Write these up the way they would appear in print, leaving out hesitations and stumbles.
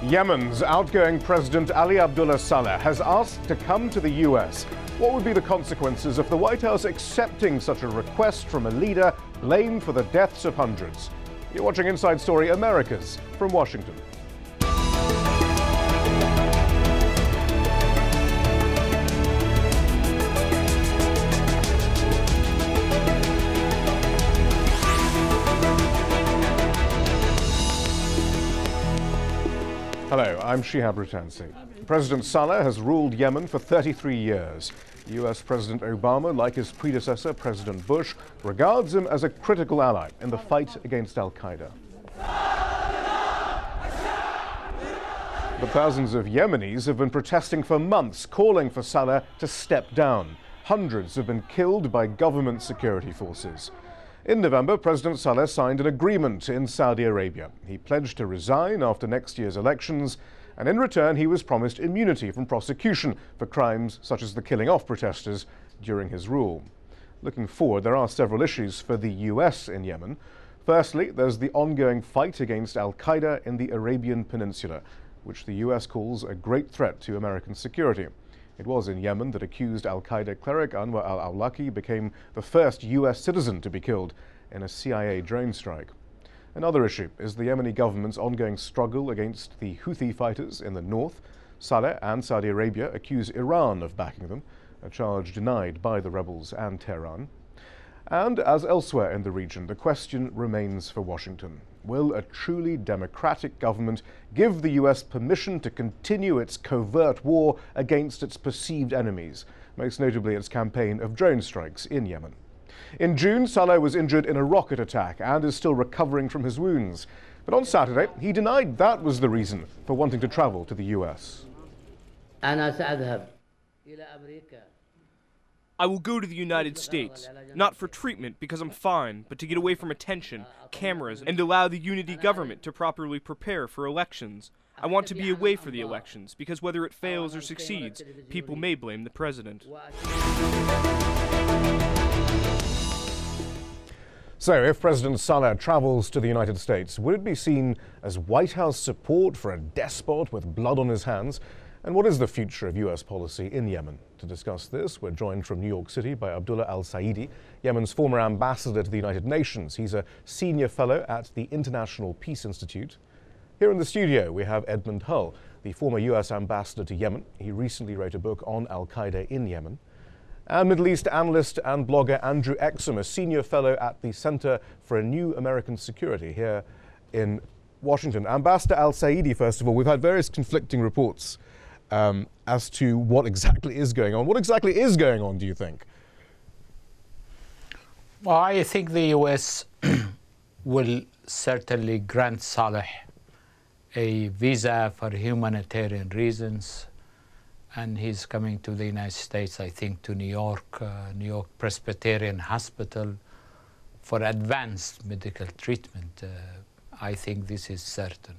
Yemen's outgoing President Ali Abdullah Salah has asked to come to the US. What would be the consequences of the White House accepting such a request from a leader blamed for the deaths of hundreds? You're watching Inside Story Americas from Washington. Hello, I'm Shihab Rutansi. President Salah has ruled Yemen for 33 years. US President Obama, like his predecessor, President Bush, regards him as a critical ally in the fight against al-Qaeda. But thousands of Yemenis have been protesting for months, calling for Salah to step down. Hundreds have been killed by government security forces. In November, President Salah signed an agreement in Saudi Arabia. He pledged to resign after next year's elections, and in return he was promised immunity from prosecution for crimes such as the killing of protesters during his rule. Looking forward, there are several issues for the US in Yemen. Firstly, there's the ongoing fight against al-Qaeda in the Arabian Peninsula, which the US calls a great threat to American security. It was in Yemen that accused al-Qaeda cleric Anwar al-Awlaki became the first US citizen to be killed in a CIA drone strike. Another issue is the Yemeni government's ongoing struggle against the Houthi fighters in the north. Salah and Saudi Arabia accuse Iran of backing them, a charge denied by the rebels and Tehran. And as elsewhere in the region, the question remains for Washington. Will a truly democratic government give the US permission to continue its covert war against its perceived enemies, most notably its campaign of drone strikes in Yemen? In June, Salah was injured in a rocket attack and is still recovering from his wounds. But on Saturday, he denied that was the reason for wanting to travel to the US. I will go to the United States, not for treatment because I'm fine, but to get away from attention, cameras, and allow the unity government to properly prepare for elections. I want to be away for the elections because whether it fails or succeeds, people may blame the president. So, if President Salah travels to the United States, would it be seen as White House support for a despot with blood on his hands? And what is the future of US policy in Yemen? To discuss this, we're joined from New York City by Abdullah Al-Saidi, Yemen's former ambassador to the United Nations. He's a senior fellow at the International Peace Institute. Here in the studio, we have Edmond, the former US ambassador to Yemen. He recently wrote a book on al-Qaeda in Yemen. And Middle East analyst and blogger Andrew Exum, a senior fellow at the Center for a New American Security here in Washington. Ambassador Al-Saidi, first of all, we've had various conflicting reports as to what exactly is going on. What exactly is going on, do you think? Well, I think the U.S. will certainly grant Salah a visa for humanitarian reasons, and he's coming to the United States, I think, to New York Presbyterian Hospital for advanced medical treatment. I think this is certain.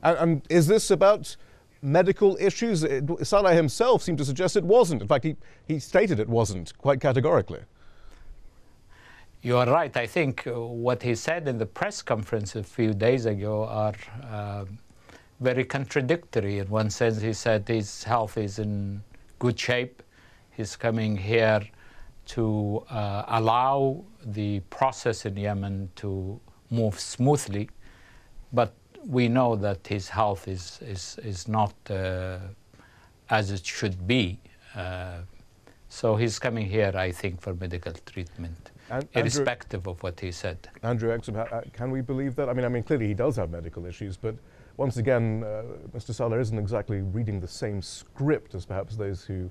And is this about medical issues? Salah himself seemed to suggest it wasn't. In fact, he stated it wasn't quite categorically. You are right. I think what he said in the press conference a few days ago are very contradictory. In one sense, he said his health is in good shape. He's coming here to allow the process in Yemen to move smoothly, but we know that his health is not as it should be. So he's coming here, I think, for medical treatment, irrespective of what he said. Andrew Exum, can we believe that? I mean, clearly he does have medical issues, but once again, Mr. Salah isn't exactly reading the same script as perhaps those who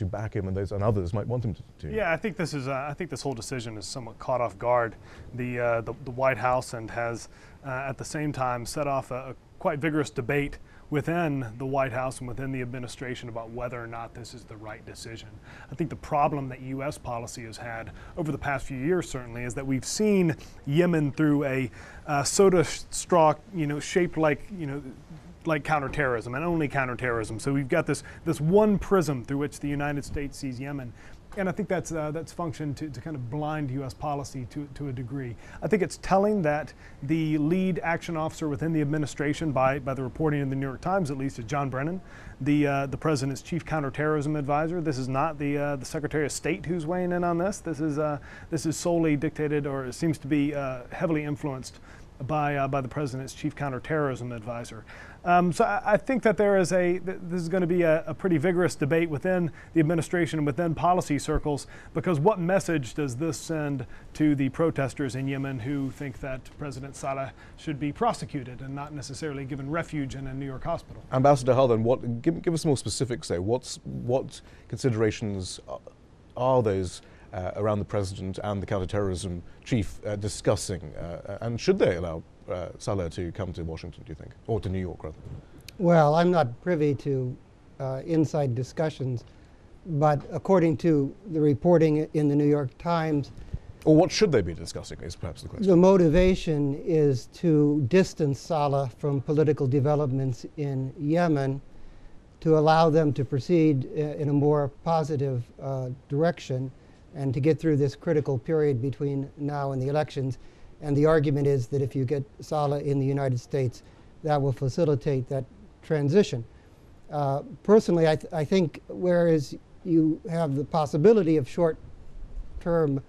back him and others might want him to. Yeah, I think this whole decision is somewhat caught off guard. The White House and has at the same time set off a quite vigorous debate within the White House and within the administration about whether or not this is the right decision. I think the problem that U.S. policy has had over the past few years certainly is that we've seen Yemen through a soda straw, shaped like counterterrorism and only counterterrorism. So we've got this one prism through which the United States sees Yemen. And I think that's functioned to kind of blind U.S. policy to a degree. I think it's telling that the lead action officer within the administration, by the reporting in the New York Times at least, is John Brennan, the president's chief counterterrorism advisor. This is not the Secretary of State who's weighing in on this. This is solely dictated, or seems to be heavily influenced by the president's chief counterterrorism advisor. So I think that this is going to be a pretty vigorous debate within the administration and within policy circles, because what message does this send to the protesters in Yemen who think that President Salah should be prosecuted and not necessarily given refuge in a New York hospital? Ambassador Halden, give us more specifics there. What considerations are those around the president and the counterterrorism chief discussing, and should they allow Salah to come to Washington, do you think, or to New York rather? Well, I'm not privy to inside discussions, but according to the reporting in the New York Times, or what should they be discussing is perhaps the question. The motivation is to distance Salah from political developments in Yemen, to allow them to proceed in a more positive direction, and to get through this critical period between now and the elections. And the argument is that if you get Salah in the United States, that will facilitate that transition. Personally, I think whereas you have the possibility of short-term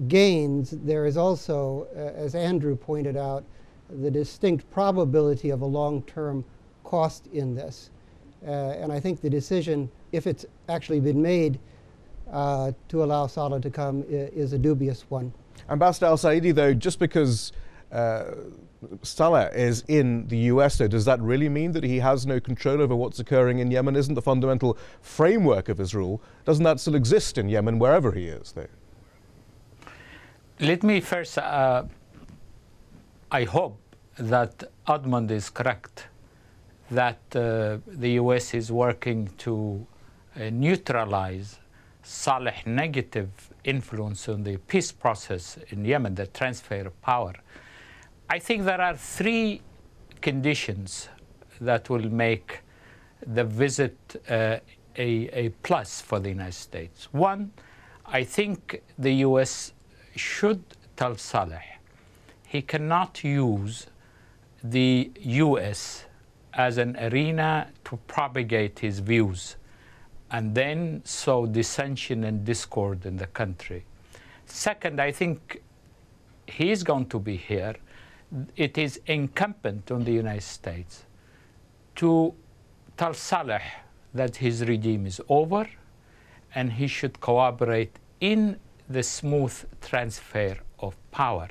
gains, there is also, as Andrew pointed out, the distinct probability of a long-term cost in this. And I think the decision, if it's actually been made, to allow Salah to come is a dubious one. Ambassador Al-Saidi, though, just because Salah is in the US, though, does that really mean that he has no control over what's occurring in Yemen? Isn't the fundamental framework of his rule, doesn't that still exist in Yemen wherever he is, though? Let me first, I hope that Edmond is correct, that the US is working to neutralize Salah's negative influence on the peace process in Yemen, the transfer of power. I think there are three conditions that will make the visit a plus for the United States. One, I think the US should tell Salah he cannot use the US as an arena to propagate his views and then sow dissension and discord in the country. Second, I think he is going to be here. It is incumbent on the United States to tell Salah that his regime is over and he should cooperate in the smooth transfer of power.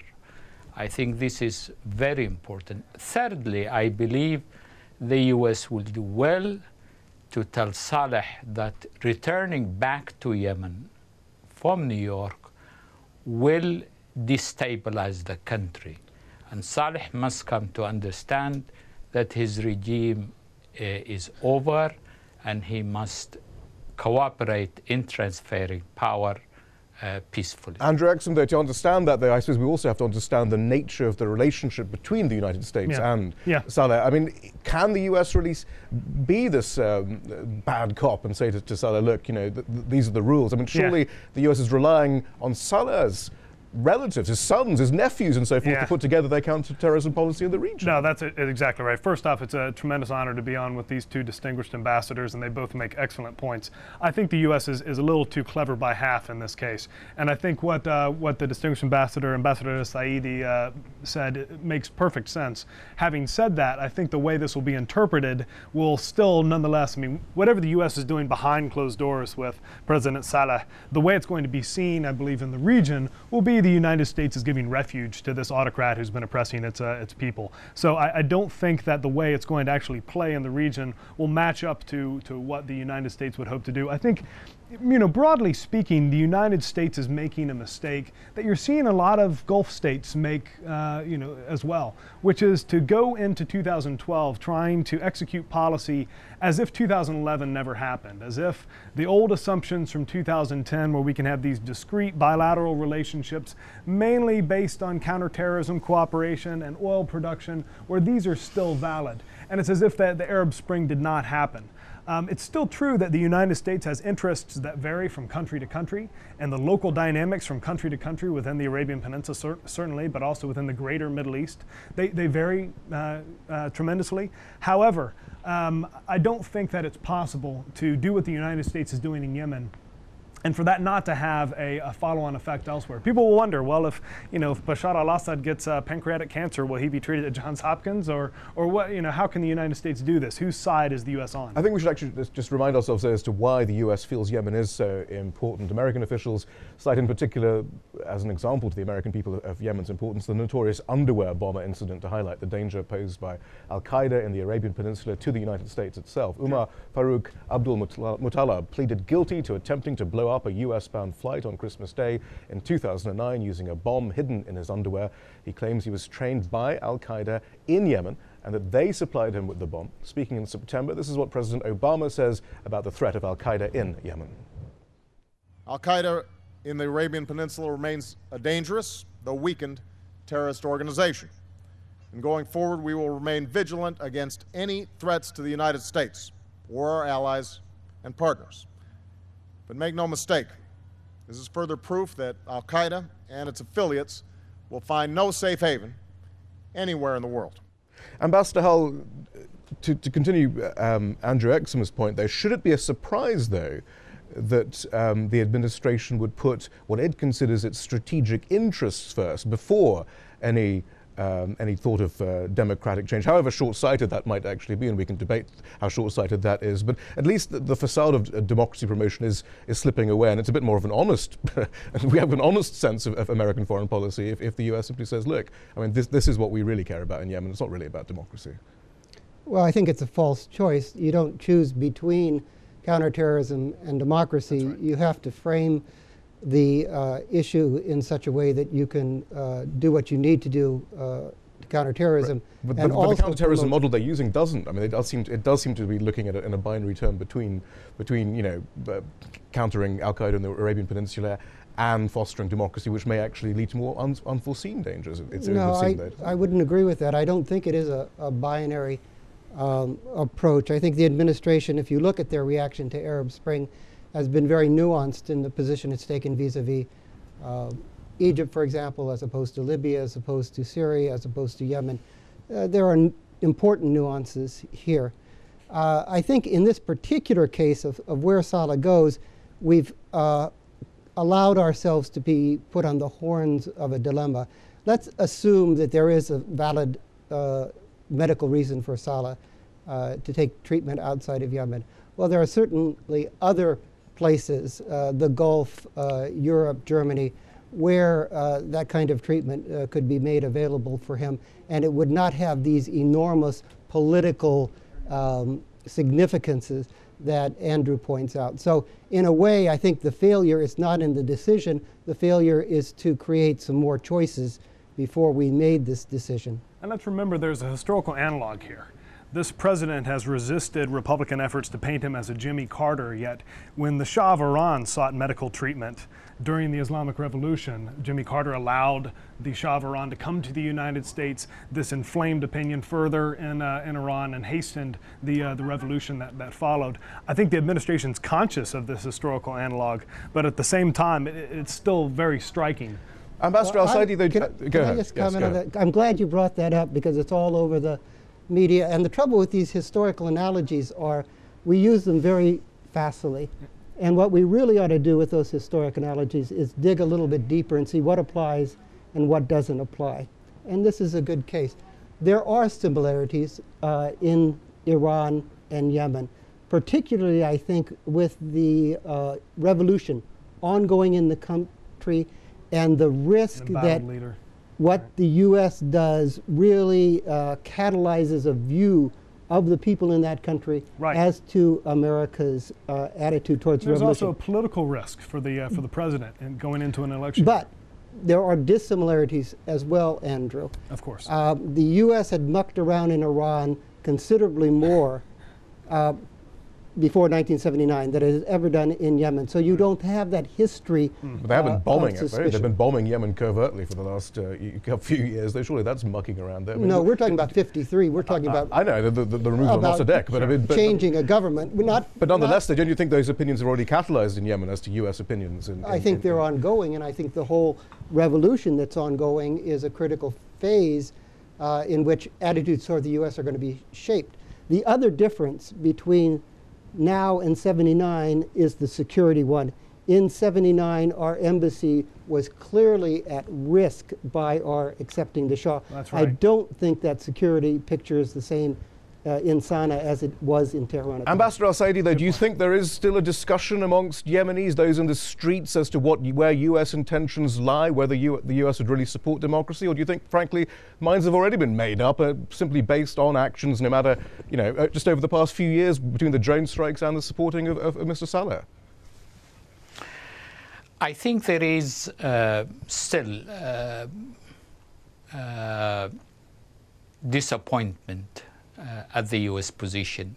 I think this is very important. Thirdly, I believe the US will do well to tell Salah that returning back to Yemen from New York will destabilize the country. And Salah must come to understand that his regime is over and he must cooperate in transferring power peacefully. Andrew Exum, though, to understand that, though, I suppose we also have to understand the nature of the relationship between the United States and Salah. I mean, can the US really be this bad cop and say to Salah, look, you know, these are the rules? I mean, surely the US is relying on Salah's relatives, his sons, his nephews, and so forth, to put together their counterterrorism policy in the region. No, that's exactly right. First off, it's a tremendous honor to be on with these two distinguished ambassadors, and they both make excellent points. I think the U.S. is a little too clever by half in this case, and I think what the distinguished ambassador, Ambassador Al-Saidi, said makes perfect sense. Having said that, I think the way this will be interpreted will still, nonetheless, I mean, whatever the U.S. is doing behind closed doors with President Salah, the way it's going to be seen, I believe, in the region will be the United States is giving refuge to this autocrat who's been oppressing its people. So I don't think that the way it's going to actually play in the region will match up to what the United States would hope to do. I think, you know, broadly speaking, the United States is making a mistake that you're seeing a lot of Gulf states make, you know, as well, which is to go into 2012 trying to execute policy as if 2011 never happened, as if the old assumptions from 2010, where we can have these discrete bilateral relationships, mainly based on counterterrorism cooperation and oil production, where these are still valid. And it's as if the Arab Spring did not happen. It's still true that the United States has interests that vary from country to country, and the local dynamics from country to country within the Arabian Peninsula certainly, but also within the greater Middle East, they vary tremendously. However, I don't think that it's possible to do what the United States is doing in Yemen and for that not to have a follow-on effect elsewhere. People will wonder, well, if Bashar al-Assad gets pancreatic cancer, will he be treated at Johns Hopkins, or what? How can the United States do this? Whose side is the U.S. on? I think we should actually just remind ourselves as to why the U.S. feels Yemen is so important. American officials cite in particular, as an example to the American people of Yemen's importance, the notorious underwear bomber incident to highlight the danger posed by Al-Qaeda in the Arabian Peninsula to the United States itself. Umar Farouk Abdul-Muttalab pleaded guilty to attempting to blow up a US-bound flight on Christmas Day in 2009 using a bomb hidden in his underwear. He claims he was trained by Al-Qaeda in Yemen and that they supplied him with the bomb. Speaking in September, this is what President Obama says about the threat of Al-Qaeda in Yemen. Al-Qaeda in the Arabian Peninsula remains a dangerous, though weakened, terrorist organization. And going forward, we will remain vigilant against any threats to the United States or our allies and partners. But make no mistake, this is further proof that Al-Qaeda and its affiliates will find no safe haven anywhere in the world. Ambassador Hull, to continue Andrew Exum's point, though, should it be a surprise, though, that the administration would put what it considers its strategic interests first before any thought of democratic change, however short-sighted that might actually be, and we can debate how short-sighted that is, but at least the facade of democracy promotion is slipping away, and it's a bit more of an honest, we have an honest sense of American foreign policy if the US simply says, look, I mean, this is what we really care about in Yemen, it's not really about democracy. Well, I think it's a false choice. You don't choose between counterterrorism and democracy. That's right. You have to frame the issue in such a way that you can do what you need to do to counterterrorism. Right. But and the counterterrorism model they're using doesn't. I mean, it does seem to be looking at it in a binary term between countering Al-Qaeda in the Arabian Peninsula and fostering democracy, which may actually lead to more unforeseen dangers. I wouldn't agree with that. I don't think it is a binary approach. I think the administration, if you look at their reaction to Arab Spring, has been very nuanced in the position it's taken vis-a-vis Egypt, for example, as opposed to Libya, as opposed to Syria, as opposed to Yemen. There are important nuances here. I think in this particular case of where Salah goes, we've allowed ourselves to be put on the horns of a dilemma. Let's assume that there is a valid medical reason for Salah to take treatment outside of Yemen. Well, there are certainly other places, the Gulf, Europe, Germany, where that kind of treatment could be made available for him, and it would not have these enormous political significances that Andrew points out. So in a way, I think the failure is not in the decision. The failure is to create some more choices before we made this decision. And let's remember there's a historical analog here. This president has resisted Republican efforts to paint him as a Jimmy Carter, yet when the Shah of Iran sought medical treatment during the Islamic Revolution, Jimmy Carter allowed the Shah of Iran to come to the United States. This inflamed opinion further in Iran and hastened the revolution that followed. I think the administration's conscious of this historical analog, but at the same time, it's still very striking. Ambassador Al-Saidi, though, can I just comment on that? I'm glad you brought that up because it's all over the media. And the trouble with these historical analogies are we use them very facilely. And what we really ought to do with those historic analogies is dig a little bit deeper and see what applies and what doesn't apply. And this is a good case. There are similarities in Iran and Yemen, particularly, I think, with the revolution ongoing in the country and the risk that what the U.S. does really catalyzes a view of the people in that country as to America's attitude towards revolution. There's also a political risk for the president in going into an election. But there are dissimilarities as well, Andrew. Of course. The U.S. had mucked around in Iran considerably more before 1979 that it has ever done in Yemen. So you don't have that history. But they have been bombing it, right? suspicion. They've been bombing Yemen covertly for the last few years. Surely that's mucking around there. I mean, No, we're talking about 53. We're talking about I know the removal of Mossadegh, but I mean, changing a government. We're not. But nonetheless, don't you think those opinions are already catalyzed in Yemen as to U.S. opinions? I think they're ongoing, and I think the whole revolution that's ongoing is a critical phase in which attitudes toward the U.S. are going to be shaped. The other difference between now and 79 is the security one. In 79, our embassy was clearly at risk by our accepting the Shah. That's right. I don't think that security picture is the same in Sana'a as it was in Tehran. Ambassador Al-Saidi, though, do you think there is still a discussion amongst Yemenis, those in the streets, as to where U.S. intentions lie, whether the U.S. would really support democracy, or do you think, frankly, minds have already been made up simply based on actions, no matter, just over the past few years between the drone strikes and the supporting of Mr. Salah? I think there is still disappointment at the U.S. position,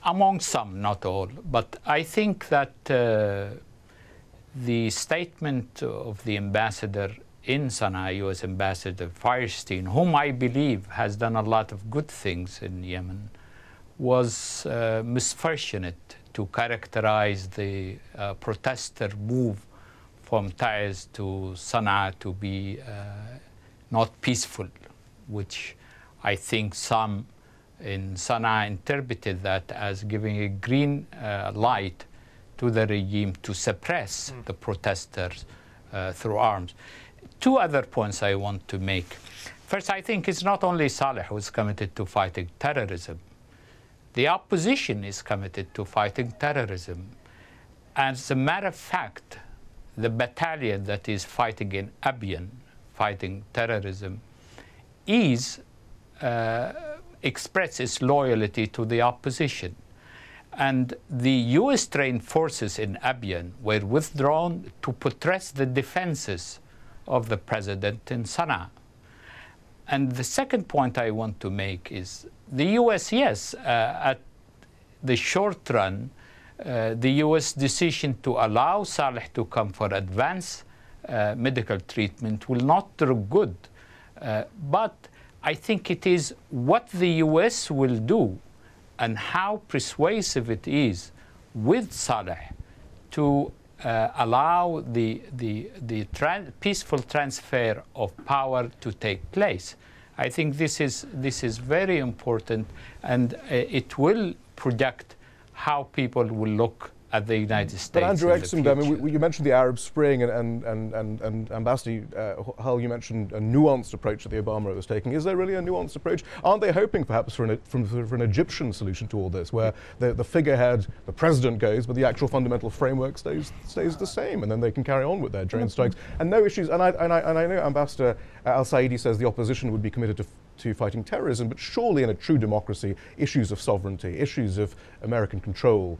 among some, not all. But I think that the statement of the ambassador in Sana'a, U.S. Ambassador Feinstein, whom I believe has done a lot of good things in Yemen, was misfortunate to characterize the protester move from Taiz to Sana'a to be not peaceful, which I think some in Sana'a interpreted that as giving a green light to the regime to suppress the protesters through arms. Two other points I want to make. First, I think it's not only Saleh who is committed to fighting terrorism. The opposition is committed to fighting terrorism. As a matter of fact, the battalion that is fighting in Abyan, fighting terrorism, expresses loyalty to the opposition. And the US trained forces in Abyan were withdrawn to buttress the defenses of the president in Sana'a. And the second point I want to make is the US, yes, at the short run, the US decision to allow Saleh to come for advanced medical treatment will not do good. But I think it is what the US will do and how persuasive it is with Saleh to allow the peaceful transfer of power to take place. I think this is very important, and it will project how people will look at the United States. But Andrew Exum, I mean, you mentioned the Arab Spring, and Ambassador Hull, you mentioned a nuanced approach that the Obama was taking. Is there really a nuanced approach? Aren't they hoping perhaps for an Egyptian solution to all this, where the figurehead, the president goes, but the actual fundamental framework stays the same, and then they can carry on with their drone strikes and no issues? And I know Ambassador Al-Saidi says the opposition would be committed to fighting terrorism, but surely in a true democracy, issues of sovereignty, issues of American control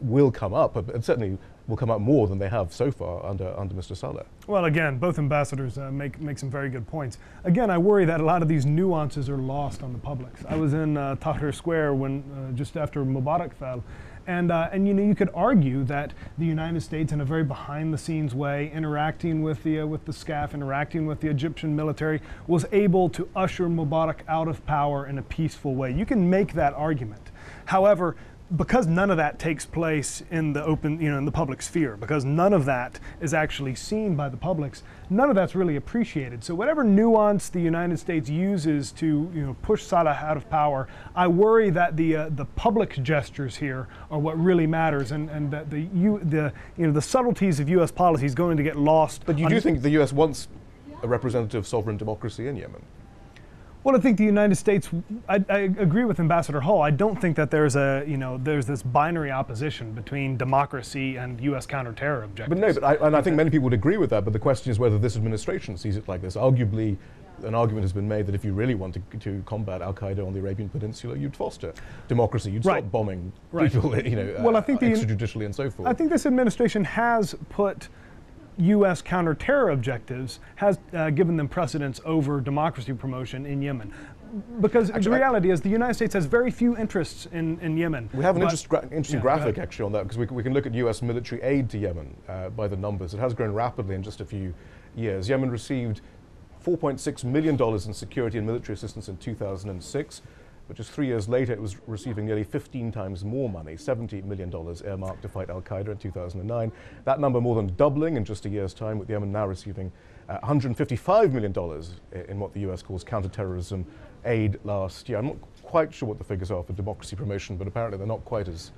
will come up, and certainly will come up more than they have so far under Mr. Salah. Well, again, both ambassadors make some very good points. Again, I worry that a lot of these nuances are lost on the public. I was in Tahrir Square when just after Mubarak fell, and you could argue that the United States, in a very behind-the-scenes way, interacting with the SCAF, interacting with the Egyptian military, was able to usher Mubarak out of power in a peaceful way. You can make that argument. However, because none of that takes place in the open, in the public sphere, because none of that is actually seen by the publics, none of that's really appreciated. So whatever nuance the United States uses to push Salah out of power, I worry that the public gestures here are what really matters, and that the subtleties of U.S. policy is going to get lost. But you do think the U.S. wants a representative sovereign democracy in Yemen? Well, I think the United States, I agree with Ambassador Hull. I don't think that there's there's this binary opposition between democracy and U.S. counterterror objectives. But no, I think many people would agree with that, but the question is whether this administration sees it like this. Arguably, an argument has been made that if you really want to combat Al-Qaeda on the Arabian Peninsula, you'd foster democracy. You'd stop bombing people, well, I think extrajudicially and so forth. I think this administration has put U.S. counter-terror objectives has given them precedence over democracy promotion in Yemen. Because the reality is the United States has very few interests in Yemen. We have an interesting graphic actually on that, because we can look at U.S. military aid to Yemen by the numbers. It has grown rapidly in just a few years. Yemen received $4.6 million in security and military assistance in 2006. But just 3 years later, it was receiving nearly 15 times more money, $70 million earmarked to fight al-Qaeda in 2009. That number more than doubling in just a year's time, with Yemen now receiving $155 million in what the US calls counterterrorism aid last year. I'm not quite sure what the figures are for democracy promotion, but apparently they're not quite as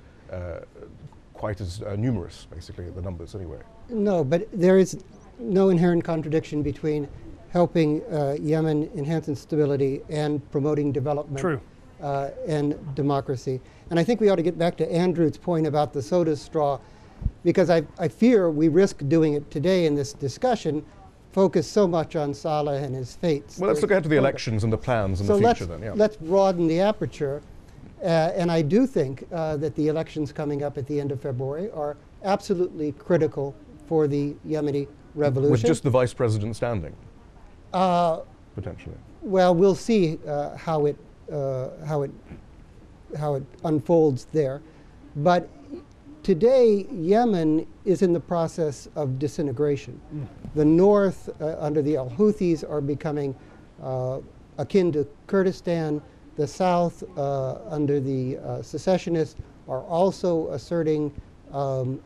numerous, basically, the numbers anyway. No, but there is no inherent contradiction between helping Yemen enhance its stability and promoting development. True. And democracy. And I think we ought to get back to Andrew's point about the soda straw, because I fear we risk doing it today in this discussion, focus so much on Salah and his fates. Well, let's look ahead to the elections and the plans in the future then. Yeah. Let's broaden the aperture. And I do think that the elections coming up at the end of February are absolutely critical for the Yemeni revolution. With just the vice president standing, potentially. Well, we'll see how it unfolds there. But today, Yemen is in the process of disintegration. The north, under the al-Houthis, are becoming akin to Kurdistan. The south, under the secessionists, are also asserting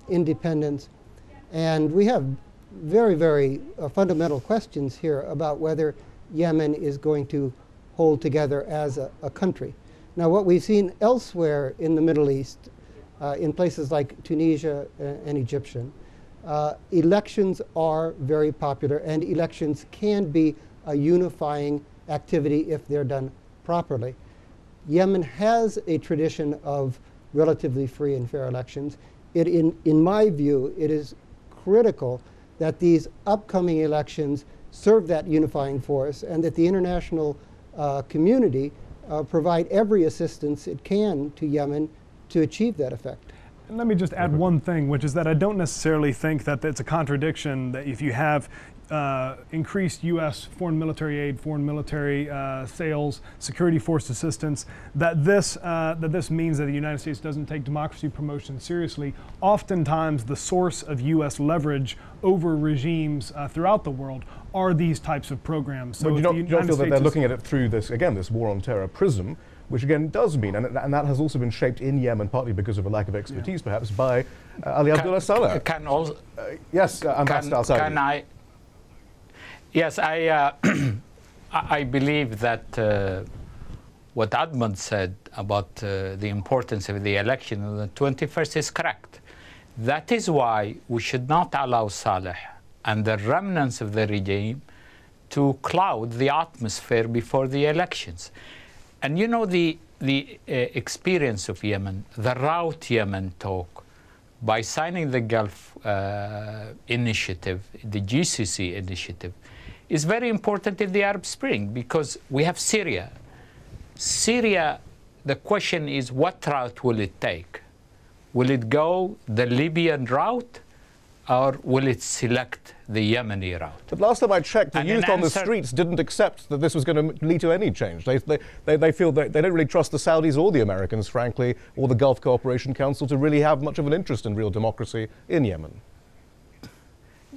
independence. And we have very, very fundamental questions here about whether Yemen is going to hold together as a country. Now, what we've seen elsewhere in the Middle East, in places like Tunisia and Egyptian, elections are very popular, and elections can be a unifying activity if they're done properly. Yemen has a tradition of relatively free and fair elections. In my view, it is critical that these upcoming elections serve that unifying force, and that the international community provide every assistance it can to Yemen to achieve that effect. And let me just add one thing, which is that I don't necessarily think that it's a contradiction that if you have increased U.S. foreign military aid, foreign military sales, security force assistance, that this means that the United States doesn't take democracy promotion seriously. Oftentimes, the source of U.S. leverage over regimes throughout the world are these types of programs. So you don't feel that they're looking at it through this, again, this war on terror prism, which again does mean, and that has also been shaped in Yemen, partly because of a lack of expertise, perhaps, by Ali Abdullah Salah. Yes, Ambassador Al-Saidi. Yes, I believe that what Edmond said about the importance of the election on the 21st is correct. That is why we should not allow Salah and the remnants of the regime to cloud the atmosphere before the elections. And you know the experience of Yemen, the route Yemen took by signing the Gulf Initiative, the GCC initiative, is very important in the Arab Spring, because we have Syria. Syria, the question is, what route will it take? Will it go the Libyan route, or will it select the Yemeni route? But last time I checked, the youth on the streets didn't accept that this was going to lead to any change. They feel that they don't really trust the Saudis or the Americans, frankly, or the Gulf Cooperation Council to really have much of an interest in real democracy in Yemen.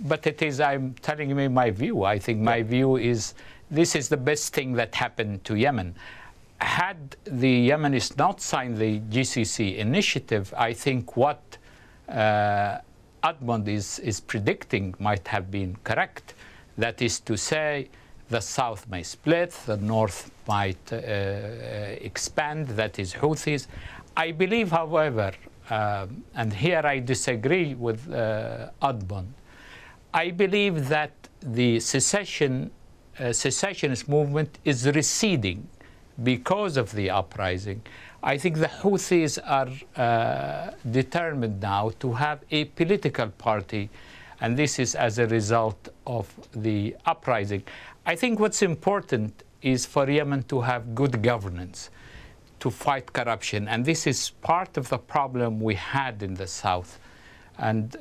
But it is, I'm telling you my view. I think my view is this is the best thing that happened to Yemen. Had the Yemenis not signed the GCC initiative, I think what Edmond is predicting might have been correct. That is to say, the south may split, the north might expand, that is Houthis. I believe, however, and here I disagree with Edmond, I believe that the secessionist movement is receding because of the uprising. I think the Houthis are determined now to have a political party, and this is as a result of the uprising. I think what's important is for Yemen to have good governance, to fight corruption, and this is part of the problem we had in the south. And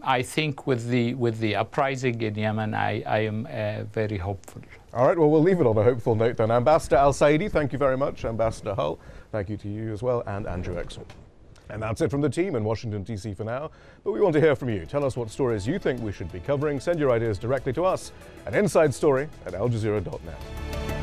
I think with the uprising in Yemen, I am very hopeful. All right, well, we'll leave it on a hopeful note then. Ambassador Al-Saidi, thank you very much. Ambassador Hull, thank you to you as well, and Andrew Exum. And that's it from the team in Washington, D.C. for now. But we want to hear from you. Tell us what stories you think we should be covering. Send your ideas directly to us at InsideStory@aljazeera.net.